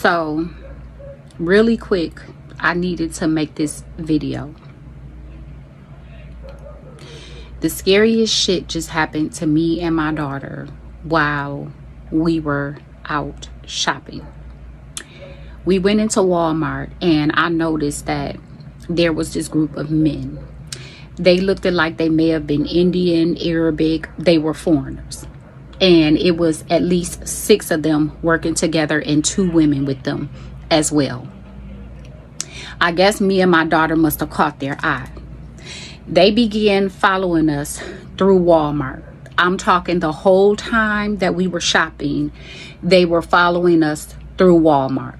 So really quick, I needed to make this video. The scariest shit just happened to me and my daughter while we were out shopping. We went into Walmart and I noticed that there was this group of men. They looked like they may have been Indian, Arabic. They were foreigners. And it was at least 6 of them working together and 2 women with them as well. I guess me and my daughter must have caught their eye. They began following us through Walmart. I'm talking the whole time that we were shopping, they were following us through Walmart.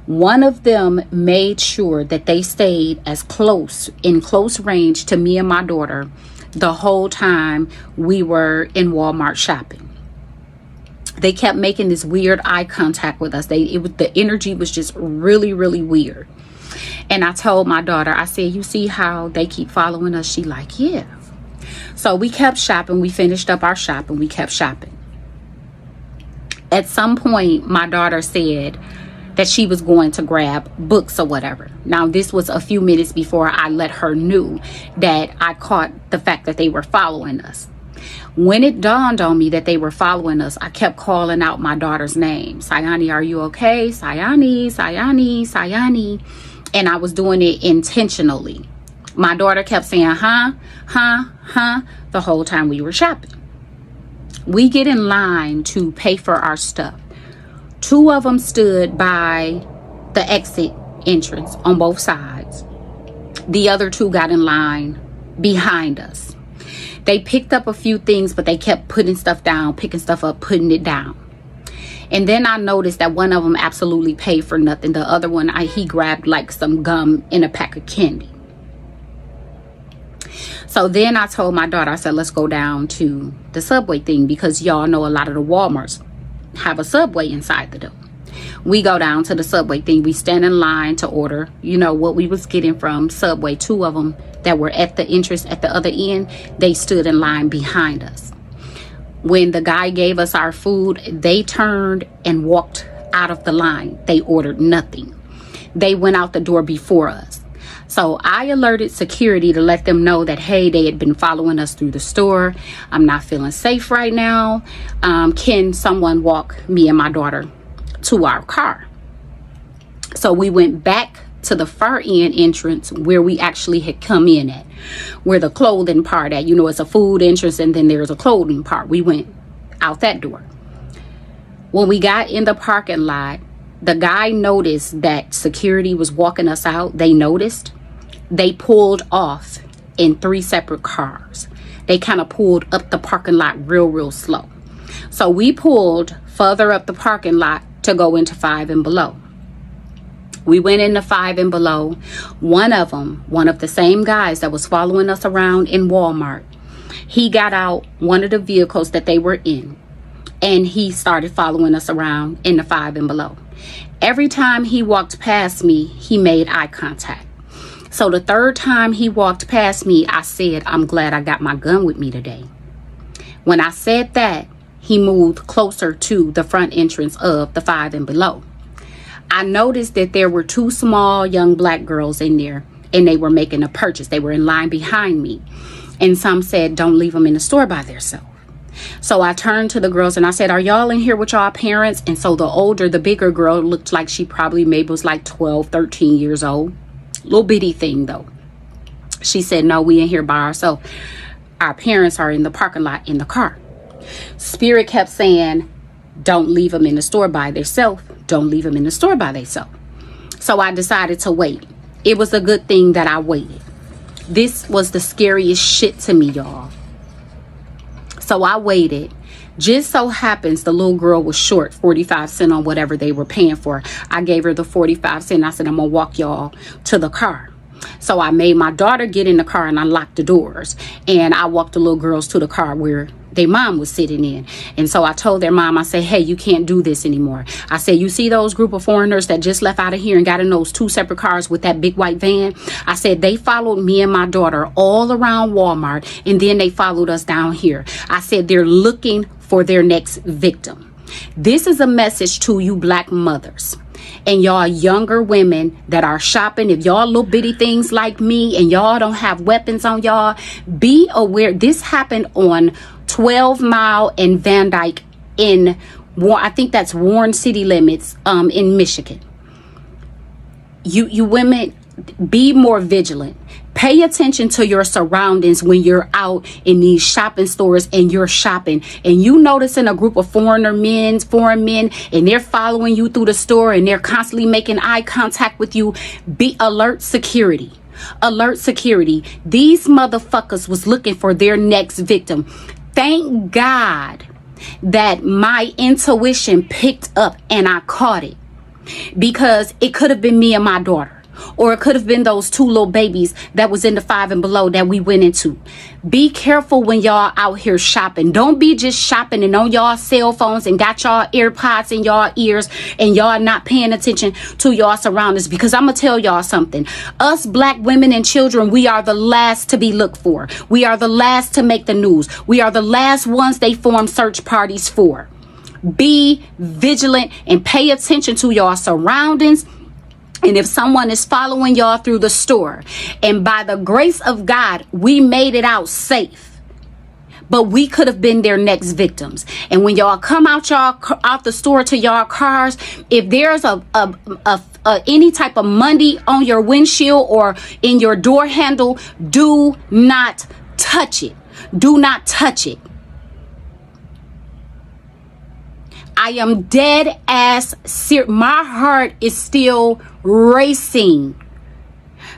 One of them made sure that they stayed in close range to me and my daughter the whole time we were in Walmart shopping. They kept making this weird eye contact with us. The energy was just really, really weird. And I told my daughter, I said, you see how they keep following us? She like, yeah. So we kept shopping. We finished up our shopping. We kept shopping. At some point, my daughter said that she was going to grab books or whatever. Now, this was a few minutes before I let her know that I caught the fact that they were following us. When it dawned on me that they were following us, I kept calling out my daughter's name. Sayani, are you okay? Sayani, Sayani, Sayani. And I was doing it intentionally. My daughter kept saying, huh, the whole time we were shopping. We get in line to pay for our stuff. 2 of them stood by the exit entrance on both sides. The other 2 got in line behind us. They picked up a few things, but they kept putting stuff down, picking stuff up, putting it down. And then I noticed that one of them absolutely paid for nothing. The other one, he grabbed like some gum and a pack of candy. So then I told my daughter, I said, let's go down to the Subway thing, because y'all know a lot of the Walmarts have a Subway inside the door. We go down to the Subway thing. We stand in line to order, what we was getting from Subway. 2 of them that were at the entrance at the other end, they stood in line behind us. When the guy gave us our food, they turned and walked out of the line. They ordered nothing. They went out the door before us. So I alerted security to let them know that, hey, they had been following us through the store. I'm not feeling safe right now. Can someone walk me and my daughter to our car? So we went back to the far end entrance where we actually had come in at, where the clothing part at, it's a food entrance and then there's a clothing part. We went out that door. When we got in the parking lot, the guy noticed that security was walking us out. They noticed. They pulled off in 3 separate cars. They kind of pulled up the parking lot real slow. So we pulled further up the parking lot to go into 5 and below. We went into 5 and below. One of the same guys that was following us around in Walmart, he got out one of the vehicles that they were in, and he started following us around in the 5 and below. Every time he walked past me, he made eye contact. So the 3rd time he walked past me, I said, I'm glad I got my gun with me today. When I said that, he moved closer to the front entrance of the 5 and below. I noticed that there were 2 small young black girls in there, and they were making a purchase. They were in line behind me. And some said, don't leave them in the store by themselves. So I turned to the girls and I said, are y'all in here with y'all parents? And so the bigger girl looked like she probably maybe was like 12, 13 years old. Little bitty thing though. She said, no, we in here by ourselves. Our parents are in the parking lot in the car. Spirit kept saying, don't leave them in the store by themselves. Don't leave them in the store by themselves. So I decided to wait. It was a good thing that I waited. This was the scariest shit to me, y'all. So I waited. Just so happens the little girl was short 45 cents on whatever they were paying for. I gave her the 45 cents. I said, I'm going to walk y'all to the car. So I made my daughter get in the car and I locked the doors. And I walked the little girls to the car where their mom was sitting in. And so I told their mom, I said, hey, you can't do this anymore. I said, you see those group of foreigners that just left out of here and got in those 2 separate cars with that big white van? I said, they followed me and my daughter all around Walmart, and then they followed us down here. I said, they're looking for their next victim. This is a message to you black mothers. And y'all younger women that are shopping, if y'all little bitty things like me and y'all don't have weapons on y'all, be aware. This happened on 12 Mile and Van Dyke in, I think that's Warren city limits, in Michigan. You women, be more vigilant. Pay attention to your surroundings when you're out in these shopping stores and you're shopping and you noticing a group of foreign men, and they're following you through the store and they're constantly making eye contact with you. Be alert. Security. Alert security. These motherfuckers was looking for their next victim. Thank God that my intuition picked up and I caught it, because it could have been me and my daughter, or it could have been those two little babies that was in the 5 and below that we went into. Be careful when y'all out here shopping. Don't be just shopping and on y'all cell phones and got y'all AirPods in y'all ears and y'all not paying attention to y'all surroundings, because I'm gonna tell y'all something. Us black women and children, we are the last to be looked for. We are the last to make the news. We are the last ones they form search parties for. Be vigilant and pay attention to your surroundings. And if someone is following y'all through the store, and by the grace of God, we made it out safe, but we could have been their next victims. And when y'all come out the store to y'all cars, if there's any type of money on your windshield or in your door handle, do not touch it. Do not touch it. I am dead ass serious. My heart is still racing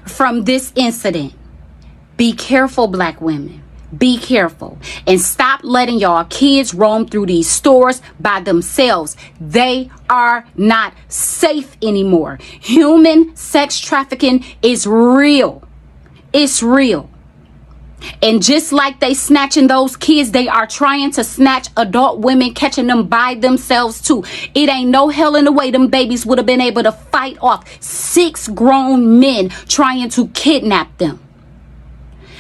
from this incident. Be careful, black women. Be careful. And stop letting y'all kids roam through these stores by themselves. They are not safe anymore. Human sex trafficking is real. It's real. And just like they snatching those kids, they are trying to snatch adult women, catching them by themselves too. It ain't no hell in the way them babies would have been able to fight off 6 grown men trying to kidnap them.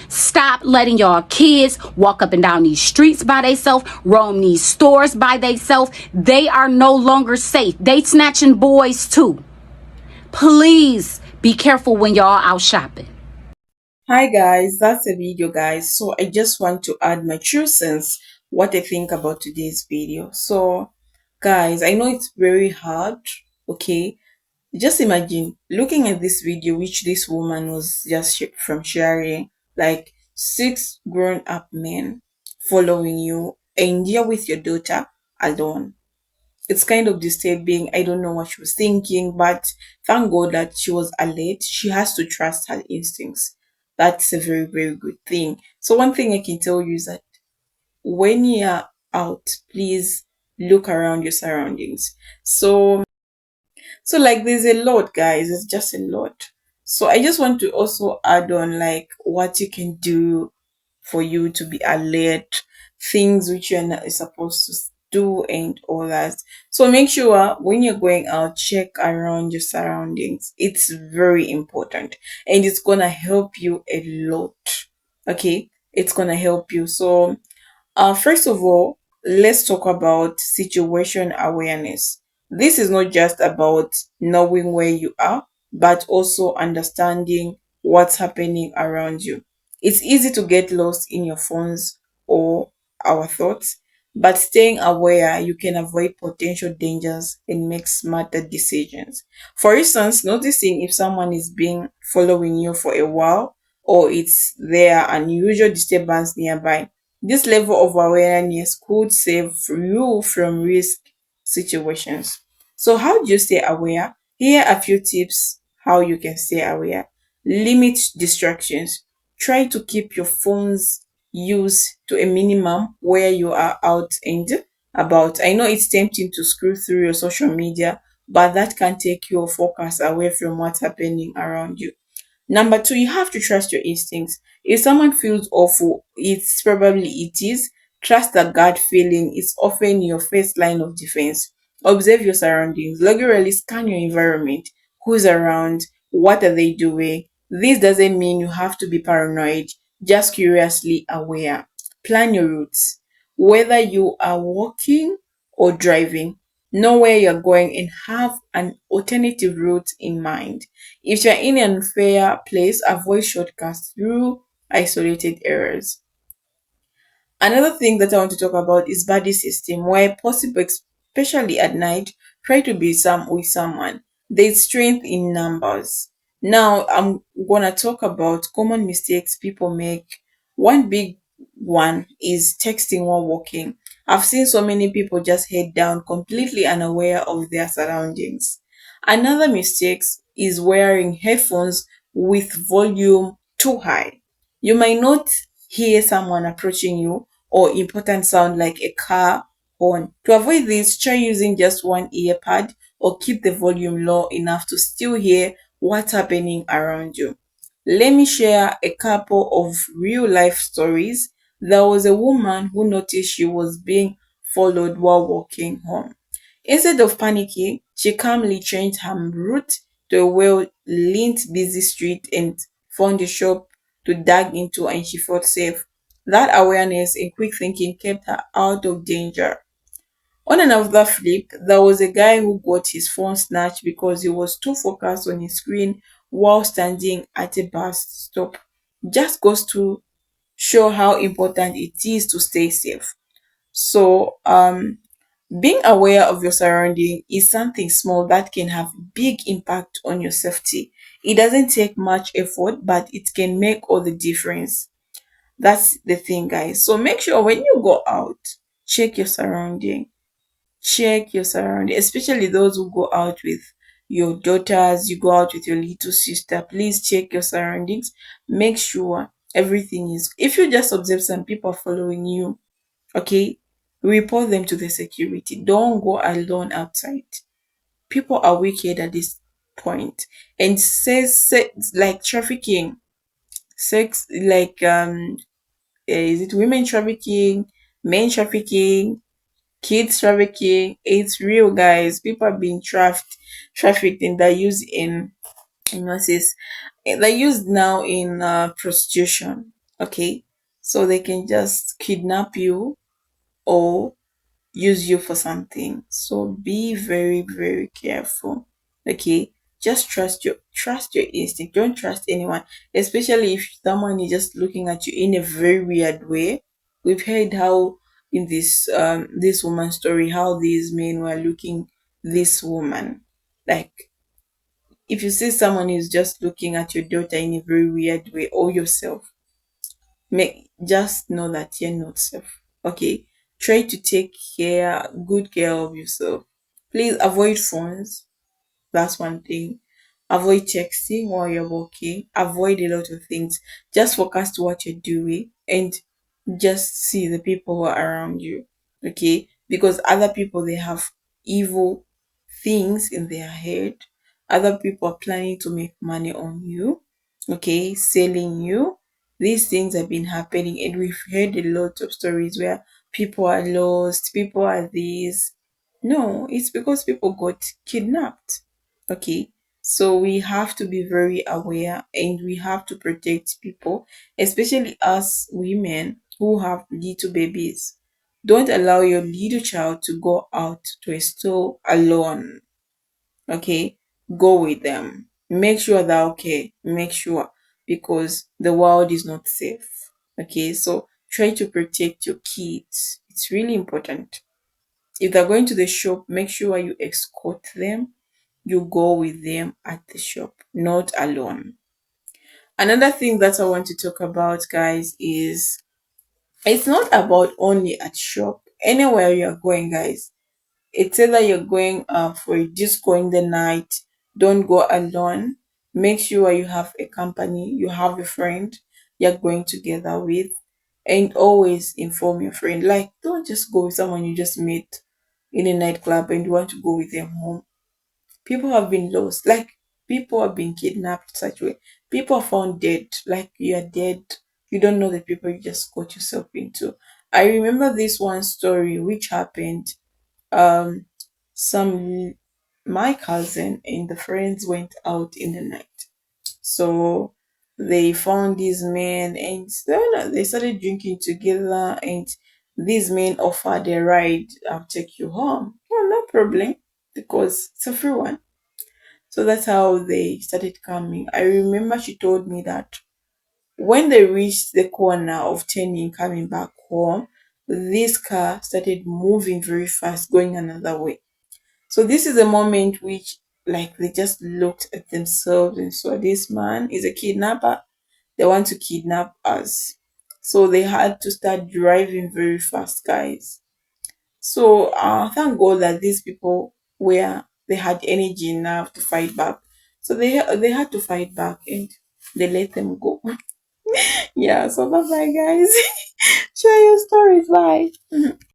Stop letting y'all kids walk up and down these streets by themselves, roam these stores by themselves. They are no longer safe. They snatching boys too. Please be careful when y'all out shopping. Hi guys, that's the video guys. So I just want to add my 2 cents what I think about today's video. So guys, I know it's very hard, okay? Just imagine looking at this video which this woman was just from sharing, like 6 grown up men following you and you're with your daughter alone. It's kind of disturbing. I don't know what she was thinking, but thank God that she was alert. She has to trust her instincts. That's a very, very good thing. So one thing I can tell you is that when you're out, please look around your surroundings. So like there's a lot, guys. It's just a lot. So I just want to also add on like what you can do for you to be alert, things which you're not supposed to do and all that. So make sure when you're going out, check around your surroundings. It's very important and it's gonna help you a lot. Okay, it's gonna help you. So first of all, let's talk about situation awareness. This is not just about knowing where you are, but also understanding what's happening around you. It's easy to get lost in your phones or our thoughts, but staying aware, you can avoid potential dangers and make smarter decisions. For instance, noticing if someone is being following you for a while or it's there unusual disturbance nearby. This level of awareness could save you from risk situations. So, how do you stay aware? Here are a few tips how you can stay aware. Limit distractions. Try to keep your phone's use to a minimum where you are out and about. I know it's tempting to scroll through your social media, but that can take your focus away from what's happening around you. Number 2, you have to trust your instincts. If someone feels awful, it's probably it is. Trust the gut feeling. It's often your first line of defense. Observe your surroundings. Regularly scan your environment. Who's around? What are they doing? This doesn't mean you have to be paranoid, just curiously aware. Plan your routes. Whether you are walking or driving, Know where you're going and have an alternative route in mind. If you're in an unfair place, avoid shortcuts through isolated areas. Another thing that I want to talk about is buddy system, where possible, especially at night, try to be with someone. There's strength in numbers. Now I'm gonna talk about common mistakes people make. One big one is texting while walking. I've seen so many people just head down completely unaware of their surroundings. Another mistake is wearing headphones with volume too high. You might not hear someone approaching you or important sound like a car horn. To avoid this, try using just one earpad or keep the volume low enough to still hear what's happening around you. Let me share a couple of real life stories. There was a woman who noticed she was being followed while walking home. Instead of panicking, she calmly changed her route to a well-lit busy street and found a shop to dig into, and she felt safe. That awareness and quick thinking kept her out of danger. On another flip, there was a guy who got his phone snatched because he was too focused on his screen while standing at a bus stop. Just goes to show how important it is to stay safe. So, being aware of your surrounding is something small that can have big impact on your safety. It doesn't take much effort, but it can make all the difference. That's the thing, guys. So make sure when you go out, check your surrounding. Check your surrounding, especially those who go out with your daughters, you go out with your little sister. Please check your surroundings. Make sure everything is. If you just observe some people following you, okay, report them to the security. Don't go alone outside. People are wicked at this point, and sex like trafficking, sex like is it women trafficking, men trafficking, kids trafficking? It's real, guys. People are being trafficked, and they're used in nurses. They're used now in prostitution. Okay, so they can just kidnap you or use you for something. So be very, very careful. Okay. Just trust your instinct. Don't trust anyone, especially if someone is just looking at you in a very weird way. We've heard how in this woman's story how these men were looking this woman. Like if you see someone who's just looking at your daughter in a very weird way or yourself, make just know that you're not safe. Okay, try to take good care of yourself. Please avoid phones. That's one thing. Avoid texting while you're walking. Avoid a lot of things. Just focus to what you're doing and just see the people who are around you. Okay, because other people they have evil things in their head. Other people are planning to make money on you. Okay, selling you. These things have been happening, and we've heard a lot of stories where people are lost, people are this. No, it's because people got kidnapped. Okay, so we have to be very aware and we have to protect people, especially us women who have little babies. Don't allow your little child to go out to a store alone. Okay, go with them. Make sure they're okay. Make sure because the world is not safe. Okay, so try to protect your kids. It's really important. If they're going to the shop, make sure you escort them. You go with them at the shop, not alone. Another thing that I want to talk about, guys, is it's not about only at shop. Anywhere you're going, guys, it's either you're going for a disco in the night, don't go alone. Make sure you have a company, you have a friend you're going together with, and always inform your friend. Like, don't just go with someone you just met in a nightclub and you want to go with them home. People have been lost, like people have been kidnapped such way. People are found dead, like you are dead. You don't know the people you just got yourself into. I remember this one story which happened um some my cousin and the friends went out in the night, so they found these men and then they started drinking together, and these men offered a ride. I'll take you home. Oh, no problem because it's a free one. So that's how they started coming. I remember she told me that when they reached the corner of turning coming back home, this car started moving very fast, going another way. So this is a moment which, like, they just looked at themselves and saw this man is a kidnapper. They want to kidnap us. So they had to start driving very fast, guys. So thank God that these people were they had energy enough to fight back. So they had to fight back and they let them go. Yeah. So bye bye, guys. Share your stories. Bye.